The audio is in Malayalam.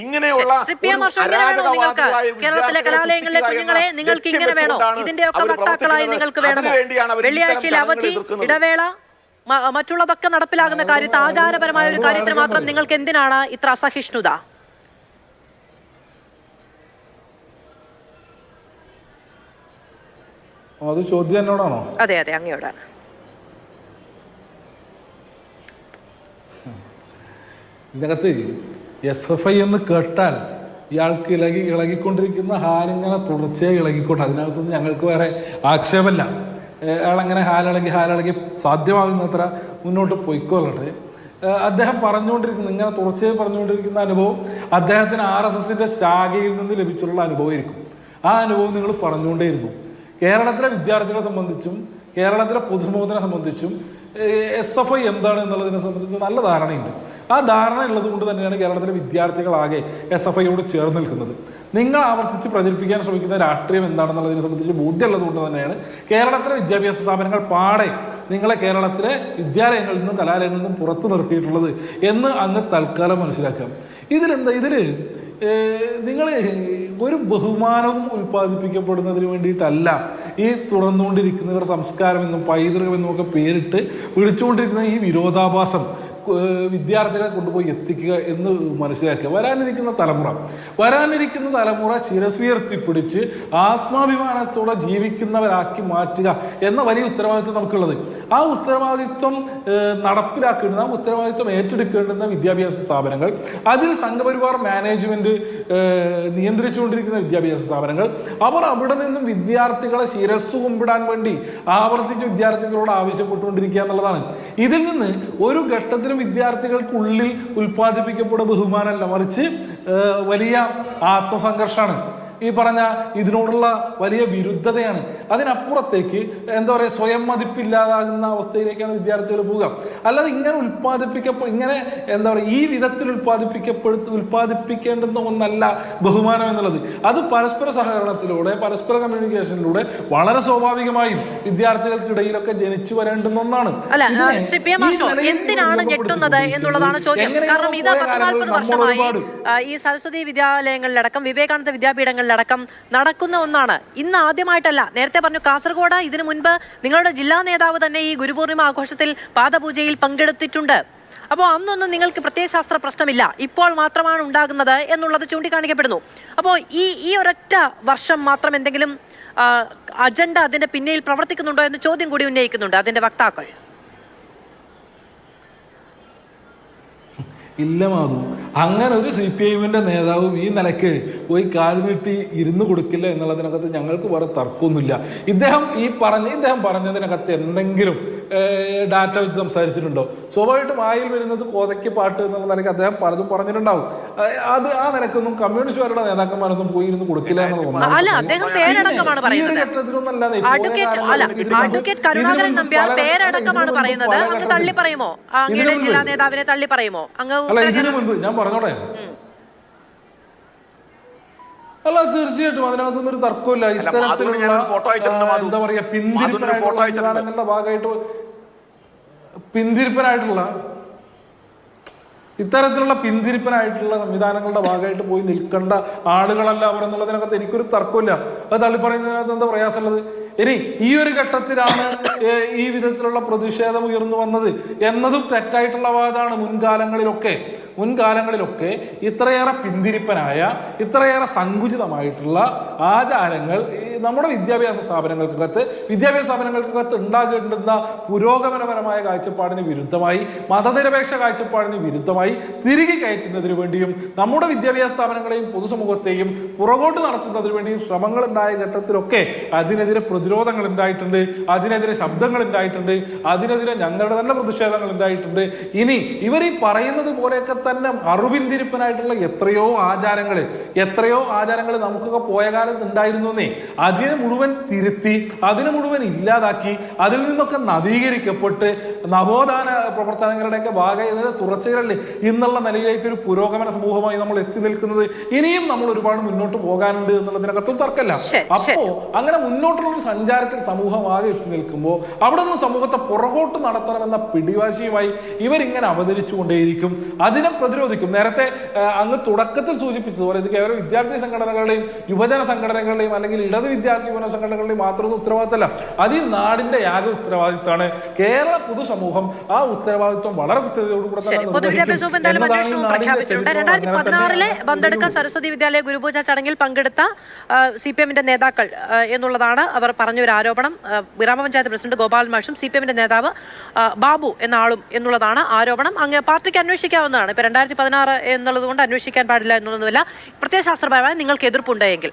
ഇങ്ങനെയുള്ള കേരളത്തിലെ കലാലയങ്ങളിലെ കുഞ്ഞുങ്ങളെ നിങ്ങൾക്ക് ഇങ്ങനെ വേണോ? ഇതിന്റെയൊക്കെ വക്താക്കളായി നിങ്ങൾക്ക് വേണമോ? വെള്ളിയാഴ്ചയിലെ അവധി, ഇടവേള, മറ്റുള്ളതൊക്കെ നടപ്പിലാകുന്ന കാര്യത്തിൽ ആചാരപരമായ ഒരു കാര്യത്തിന് മാത്രം നിങ്ങൾക്ക് എന്തിനാണ് ഇത്ര അസഹിഷ്ണുത? അത് ചോദ്യം എന്നോടാണോ? അതെ അതെ, അങ്ങയോടാണ്. ഇതിനകത്ത് SFI എന്ന് കേട്ടാൽ ഇയാൾക്ക് ഇളകിക്കൊണ്ടിരിക്കുന്ന ഹാലിങ്ങനെ തുടർച്ചയായി ഇളകിക്കൊണ്ട്, അതിനകത്തുനിന്ന് ഞങ്ങൾക്ക് വേറെ ആക്ഷേപമല്ല. അയാളങ്ങനെ ഹാലിളകി സാധ്യമാകുന്നത്ര മുന്നോട്ട് പൊയ്ക്കൊള്ളട്ടെ. അദ്ദേഹം ഇങ്ങനെ തുടർച്ചയായി പറഞ്ഞുകൊണ്ടിരിക്കുന്ന അനുഭവം അദ്ദേഹത്തിന് RSSന്റെ ശാഖയിൽ നിന്ന് ലഭിച്ചുള്ള അനുഭവമായിരിക്കും. ആ അനുഭവം നിങ്ങൾ പറഞ്ഞുകൊണ്ടേയിരുന്നു. കേരളത്തിലെ വിദ്യാർത്ഥികളെ സംബന്ധിച്ചും കേരളത്തിലെ പൊതുസമൂഹത്തിനെ സംബന്ധിച്ചും SFI എന്താണ് എന്നുള്ളതിനെ സംബന്ധിച്ച് നല്ല ധാരണയുണ്ട്. ആ ധാരണ ഉള്ളത് കൊണ്ട് തന്നെയാണ് കേരളത്തിലെ വിദ്യാർത്ഥികളാകെ SFIയോട് ചേർന്ന് നിൽക്കുന്നത്. നിങ്ങൾ ആവർത്തിച്ച് പ്രചരിപ്പിക്കാൻ ശ്രമിക്കുന്ന രാഷ്ട്രീയം എന്താണെന്നുള്ളതിനെ സംബന്ധിച്ച് ബോധ്യമുള്ളത് കൊണ്ട് തന്നെയാണ് കേരളത്തിലെ വിദ്യാഭ്യാസ സ്ഥാപനങ്ങൾ പാടെ നിങ്ങളെ കേരളത്തിലെ വിദ്യാലയങ്ങളിൽ നിന്നും കലാലയങ്ങളിൽ നിന്നും പുറത്തു നിർത്തിയിട്ടുള്ളത് എന്ന് അങ്ങ് തൽക്കാലം മനസ്സിലാക്കാം. ഇതിൽ നിങ്ങൾ ഒരു ബഹുമാനവും ഉൽപ്പാദിപ്പിക്കപ്പെടുന്നതിന് വേണ്ടിയിട്ടല്ല ഈ തുടർന്നുകൊണ്ടിരിക്കുന്നവർ സംസ്കാരമെന്നും പൈതൃകമെന്നും ഒക്കെ പേരിട്ട് വിളിച്ചുകൊണ്ടിരിക്കുന്ന ഈ വിരോധാഭാസം വിദ്യാർത്ഥികളെ കൊണ്ടുപോയി എത്തിക്കുക എന്ന് മനസ്സിലാക്കുക. വരാനിരിക്കുന്ന തലമുറ ശിരസുയർത്തിപ്പിടിച്ച് ആത്മാഭിമാനത്തോടെ ജീവിക്കുന്നവരാക്കി മാറ്റുക എന്ന വലിയ ഉത്തരവാദിത്വം നമുക്കുള്ളത്. ആ ഉത്തരവാദിത്വം നടപ്പിലാക്കേണ്ടുന്ന, ആ ഉത്തരവാദിത്വം ഏറ്റെടുക്കേണ്ടുന്ന വിദ്യാഭ്യാസ സ്ഥാപനങ്ങൾ, അതിൽ സംഘപരിവാർ മാനേജ്മെന്റ് നിയന്ത്രിച്ചുകൊണ്ടിരിക്കുന്ന വിദ്യാഭ്യാസ സ്ഥാപനങ്ങൾ, അവർ അവിടെ നിന്നും വിദ്യാർത്ഥികളെ ശിരസ് കുമ്പിടാൻ വേണ്ടി ആവർത്തിച്ച് വിദ്യാർത്ഥികളോട് ആവശ്യപ്പെട്ടുകൊണ്ടിരിക്കുക എന്നുള്ളതാണ്. ഇതിൽ നിന്ന് ഒരു ഘട്ടത്തിൽ വിദ്യാർത്ഥികൾക്കുള്ളിൽ ഉൽപ്പാദിപ്പിക്കപ്പെടുന്ന ബഹുമാനമല്ല, മറിച്ച് വലിയ ആത്മസംഘർഷമാണ്. ഈ പറഞ്ഞ ഇതിനോടുള്ള വലിയ വിരുദ്ധതയാണ്. അതിനപ്പുറത്തേക്ക് എന്താ പറയുക, സ്വയം മതിപ്പില്ലാതാകുന്ന അവസ്ഥയിലേക്കാണ് വിദ്യാർത്ഥികൾ പോവുക. അല്ലാതെ ഇങ്ങനെ എന്താ പറയുക, ഈ വിധത്തിൽ ഉൽപ്പാദിപ്പിക്കേണ്ടുന്ന ഒന്നല്ല ബഹുമാനം എന്നുള്ളത്. അത് പരസ്പര സഹകരണത്തിലൂടെ, പരസ്പര കമ്മ്യൂണിക്കേഷനിലൂടെ വളരെ സ്വാഭാവികമായും വിദ്യാർത്ഥികൾക്കിടയിലൊക്കെ ജനിച്ചു വരേണ്ടുന്ന ഒന്നാണ്. എന്തിനാണ് ഞെട്ടുന്നത് എന്നുള്ളതാണ് ചോദ്യം. കാരണം ഇത് 40 വർഷമായി ഈ സരസ്വതി വിദ്യാലയങ്ങളിലടക്കം വിവേകാനന്ദ വിദ്യാപീഠങ്ങളിൽ അടക്കം നടക്കുന്ന ഒന്നാണ്. ഇന്ന് ആദ്യമായിട്ടല്ല. നേരത്തെ പറഞ്ഞു കാസർഗോഡ് ഇതിനു മുൻപ് നിങ്ങളുടെ ജില്ലാ നേതാവ് തന്നെ ഈ ഗുരുപൂർണിമ ആഘോഷത്തിൽ പാദപൂജയിൽ പങ്കെടുത്തിട്ടുണ്ട്. അപ്പോൾ അന്നൊന്നും നിങ്ങൾക്ക് പ്രത്യയശാസ്ത്ര പ്രശ്നമില്ല, ഇപ്പോൾ മാത്രമാണ് ഉണ്ടാകുന്നത് എന്നുള്ളത് ചൂണ്ടിക്കാണിക്കപ്പെടുന്നു. അപ്പോൾ ഈ ഒരൊറ്റ വർഷം മാത്രം എന്തെങ്കിലും അജണ്ട അതിന്റെ പിന്നിൽ പ്രവർത്തിക്കുന്നുണ്ടോ എന്ന ചോദ്യം കൂടി ഉന്നയിക്കുന്നുണ്ട് അതിന്റെ വക്താക്കൾ. ഇല്ല മാധു, അങ്ങനെ ഒരു CPIഎമ്മിന്റെ നേതാവും ഈ നിലയ്ക്ക് പോയി കാല് നീട്ടി ഇരുന്ന് കൊടുക്കില്ല എന്നുള്ളതിനകത്ത് ഞങ്ങൾക്ക് വേറെ തർക്കമൊന്നുമില്ല. ഇദ്ദേഹം പറഞ്ഞതിനകത്ത് എന്തെങ്കിലും ഡാറ്റ വെച്ച് സംസാരിച്ചിട്ടുണ്ടോ? സ്വാഭാവികമായിട്ടും വായിൽ വരുന്നത് കോതയ്ക്ക് പാട്ട് എന്നുള്ള നിലയ്ക്ക് അദ്ദേഹം പലതും പറഞ്ഞിട്ടുണ്ടാവും. അത് ആ നിലക്കൊന്നും കമ്മ്യൂണിസ്റ്റുകാരുടെ നേതാക്കന്മാരൊന്നും പോയി ഇരുന്ന് കൊടുക്കില്ല എന്നുള്ളതാണ്. അല്ല, ഇതിനു മുൻപ് ഞാൻ പറഞ്ഞോട്ടെ. അല്ല, തീർച്ചയായിട്ടും അതിനകത്തൊന്നും ഒരു തർക്കമില്ല. ഇത്തരത്തിലുള്ള എന്താ പറയാ പിന്തിരിപ്പനായിട്ടുള്ള ഭാഗമായിട്ട് ഇത്തരത്തിലുള്ള പിന്തിരിപ്പനായിട്ടുള്ള സംവിധാനങ്ങളുടെ ഭാഗമായിട്ട് പോയി നിൽക്കേണ്ട ആളുകളല്ല അവർ എന്നുള്ളതിനകത്ത് എനിക്കൊരു തർക്കമില്ല. അത് തള്ളിപ്പറയുന്നതിനകത്ത് എന്താ പ്രയാസമുള്ളത്? ഇനി ഈ ഒരു ഘട്ടത്തിലാണ് ഈ വിധത്തിലുള്ള പ്രതിഷേധം ഉയർന്നു വന്നത് എന്നതും തെറ്റായിട്ടുള്ള വാദമാണ്. മുൻകാലങ്ങളിലൊക്കെ ഇത്രയേറെ പിന്തിരിപ്പനായ, ഇത്രയേറെ സങ്കുചിതമായിട്ടുള്ള ആചാരങ്ങൾ നമ്മുടെ വിദ്യാഭ്യാസ സ്ഥാപനങ്ങൾക്കകത്ത് ഉണ്ടാകേണ്ടുന്ന പുരോഗമനപരമായ കാഴ്ചപ്പാടിന് വിരുദ്ധമായി, മതനിരപേക്ഷ കാഴ്ചപ്പാടിന് വിരുദ്ധമായി തിരികെ കയറ്റുന്നതിന് വേണ്ടിയും നമ്മുടെ വിദ്യാഭ്യാസ സ്ഥാപനങ്ങളെയും പൊതുസമൂഹത്തെയും പുറകോട്ട് നടത്തുന്നതിന് വേണ്ടിയും ശ്രമങ്ങൾ ഉണ്ടായ ഘട്ടത്തിലൊക്കെ അതിനെതിരെ പ്രതിരോധങ്ങൾ ഉണ്ടായിട്ടുണ്ട്, അതിനെതിരെ ശബ്ദങ്ങൾ ഉണ്ടായിട്ടുണ്ട്, അതിനെതിരെ ഞങ്ങളുടെ തന്നെ പ്രതിഷേധങ്ങൾ ഉണ്ടായിട്ടുണ്ട്. ഇനി ഇവർ ഈ പറയുന്നത് പോലെയൊക്കെ തന്നെ അറുപിന്തിരിപ്പനായിട്ടുള്ള എത്രയോ ആചാരങ്ങൾ നമുക്കൊക്കെ പോയ കാലത്ത് ഉണ്ടായിരുന്നു എന്നേ. അതിനെ മുഴുവൻ തിരുത്തി അതിനെ മുഴുവൻ ഇല്ലാതാക്കി അതിൽ നിന്നൊക്കെ നവീകരിക്കപ്പെട്ട് നവോത്ഥാന പ്രവർത്തനങ്ങളുടെയൊക്കെ ഭാഗം ഇതിന് തുടർച്ചകളല്ലേ എന്നുള്ള നിലയിലേക്ക് ഒരു പുരോഗമന സമൂഹമായി നമ്മൾ എത്തി നിൽക്കുന്നത്. ഇനിയും നമ്മൾ ഒരുപാട് മുന്നോട്ട് പോകാനുണ്ട് എന്നുള്ളതിനകത്തും തർക്കമില്ല. അപ്പോ അങ്ങനെ മുന്നോട്ടുള്ള ഒരു സഞ്ചാരത്തിൽ സമൂഹമാകെ എത്തി നിൽക്കുമ്പോൾ അവിടെ നിന്ന് സമൂഹത്തെ പുറകോട്ട് നടത്തണമെന്ന പിടിവാശിയുമായി ഇവരിങ്ങനെ അവതരിച്ചുകൊണ്ടേയിരിക്കും, അതിനെ പ്രതിരോധിക്കും. നേരത്തെ അങ്ങ് തുടക്കത്തിൽ സൂചിപ്പിച്ചതുപോലെ ഇത് കേവലം വിദ്യാർത്ഥി സംഘടനകളുടെയും യുവജന സംഘടനകളുടെയും അല്ലെങ്കിൽ ഇടത് വിദ്യാർത്ഥി യുവജന സംഘടനകളുടെയും മാത്രമൊന്നും ഉത്തരവാദിത്തമല്ല, അത് ഈ നാടിന്റെ യാതൊരു ഉത്തരവാദിത്തമാണ്. കേരള പൊതുസമൂഹം ആ ഉത്തരവാദിത്വം വളരെ കൃത്യതയോടുകൂടെ പ്രഖ്യാപിച്ചിട്ടുണ്ട്. 2016 ബന്തെടുക്ക സരസ്വതി വിദ്യാലയ ഗുരുപൂജ ചടങ്ങിൽ പങ്കെടുത്ത CPM-ന്റെ നേതാക്കൾ എന്നുള്ളതാണ് അവർ പറഞ്ഞ ഒരു ആരോപണം. ഗ്രാമപഞ്ചായത്ത് പ്രസിഡന്റ് ഗോപാൽ മാഷും CPM-ന്റെ നേതാവ് ബാബു എന്ന ആളും എന്നുള്ളതാണ് ആരോപണം. അങ്ങ് പാർട്ടിക്ക് അന്വേഷിക്കാവുന്നതാണ്. ഇപ്പൊ 2016 എന്നുള്ളത് കൊണ്ട് അന്വേഷിക്കാൻ പാടില്ല എന്നൊന്നുമില്ല. പ്രത്യയശാസ്ത്രപരമായി നിങ്ങൾക്ക് എതിർപ്പുണ്ടെങ്കിൽ